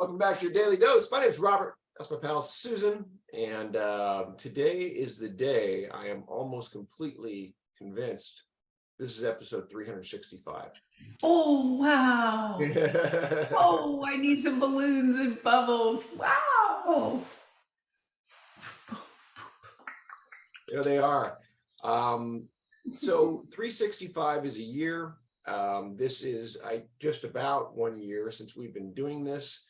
Welcome back to your Daily Dose. My name's Robert. That's my pal Susan. And today is the day I am almost completely convinced this is episode 365. Oh, wow. Oh, I need some balloons and bubbles. Wow. There they are. So 365 is a year. This is just about 1 year since we've been doing this.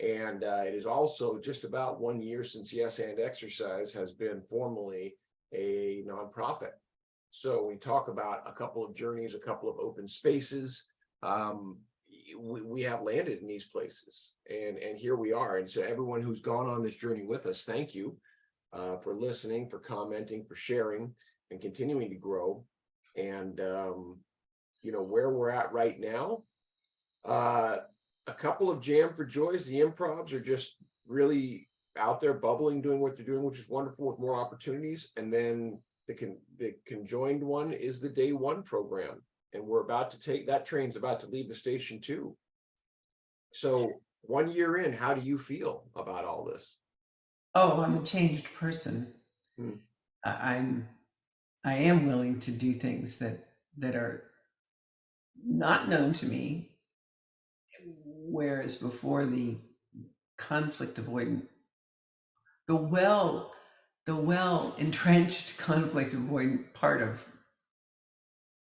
And it is also just about 1 year since Yes and Exercise has been formally a nonprofit. So we talk about a couple of journeys, a couple of open spaces. We have landed in these places, and here we are. And so everyone who's gone on this journey with us, thank you for listening, for commenting, for sharing, and continuing to grow. And where we're at right now. A couple of Jam for Joys. The improvs are just really out there bubbling, doing what they're doing, which is wonderful, with more opportunities. And then the conjoined one is the Day One program. And we're about to take, that train's about to leave the station too. So 1 year in, how do you feel about all this? Oh, I'm a changed person. Hmm. I am willing to do things that are not known to me, whereas before the conflict avoidant, the well entrenched conflict avoidant part of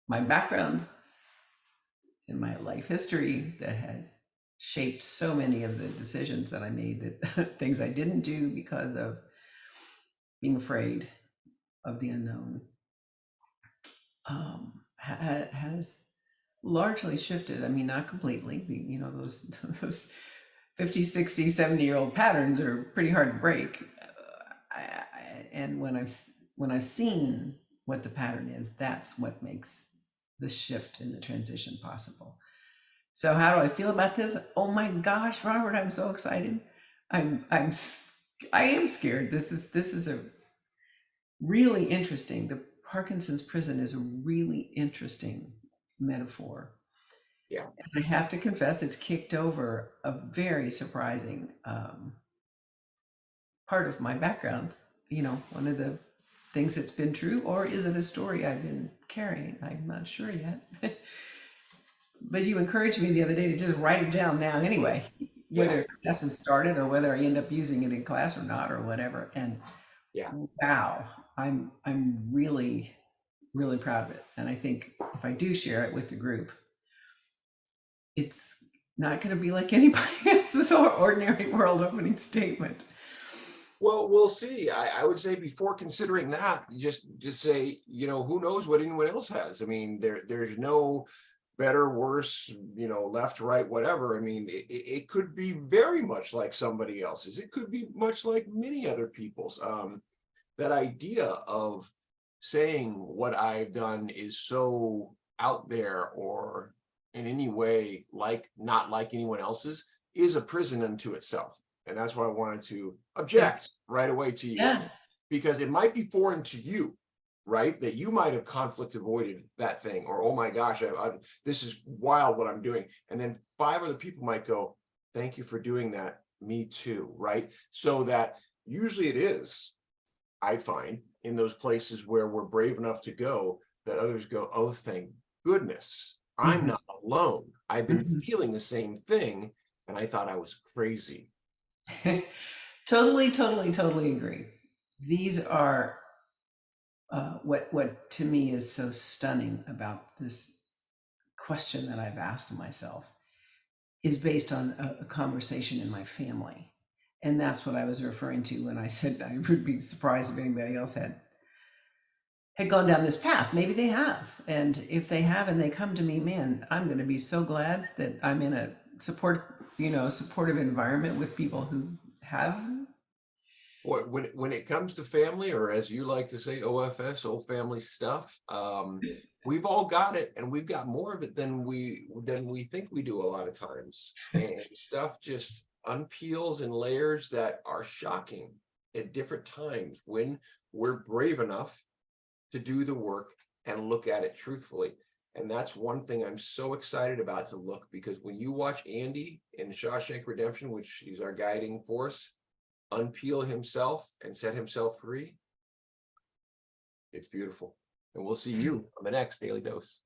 my background and my life history that had shaped so many of the decisions that I made, that things I didn't do because of being afraid of the unknown, has largely shifted. I mean, not completely. Those 50, 60, 70-year-old patterns are pretty hard to break. And when I've seen what the pattern is, that's what makes the shift and the transition possible. So how do I feel about this? Oh my gosh, Robert, I'm so excited. I am scared. This is a really interesting. The Parkinson's prison is a really interesting metaphor. Yeah. And I have to confess, it's kicked over a very surprising part of my background. One of the things that's been true, or is it a story I've been carrying? I'm not sure yet. But you encouraged me the other day to just write it down now anyway, whether class has started or whether I end up using it in class or not or whatever. And Yeah. wow, I'm really, really proud of it. And I think if I do share it with the group, it's not going to be like anybody else's ordinary world opening statement. Well, we'll see. I would say, before considering that, just say, who knows what anyone else has. I mean, there's no better, worse, left, right, whatever. I mean, it could be very much like somebody else's. It could be much like many other people's. That idea of saying what I've done is so out there or in any way not like anyone else's is a prison unto itself. And that's why I wanted to object right away to you, because it might be foreign to you, right? That you might have conflict avoided that thing, or, oh my gosh, this is wild what I'm doing. And then 5 other people might go, thank you for doing that. Me too, right? So that usually it is, I find, in those places where we're brave enough to go, that others go, oh, thank goodness, I'm not alone. I've been feeling the same thing, and I thought I was crazy. Totally agree. These are what to me is so stunning about this question that I've asked myself is based on a conversation in my family. And that's what I was referring to when I said I would be surprised if anybody else had gone down this path. Maybe they have. And if they have and they come to me, man, I'm going to be so glad that I'm in a supportive environment with people who have. When it comes to family, or as you like to say, OFS, old family stuff, we've all got it, and we've got more of it than we think we do a lot of times. And stuff just unpeels in layers that are shocking at different times when we're brave enough to do the work and look at it truthfully. And that's one thing I'm so excited about to look, because when you watch Andy in Shawshank Redemption, which is our guiding force, unpeel himself and set himself free, it's beautiful. And we'll see you on the next Daily Dose.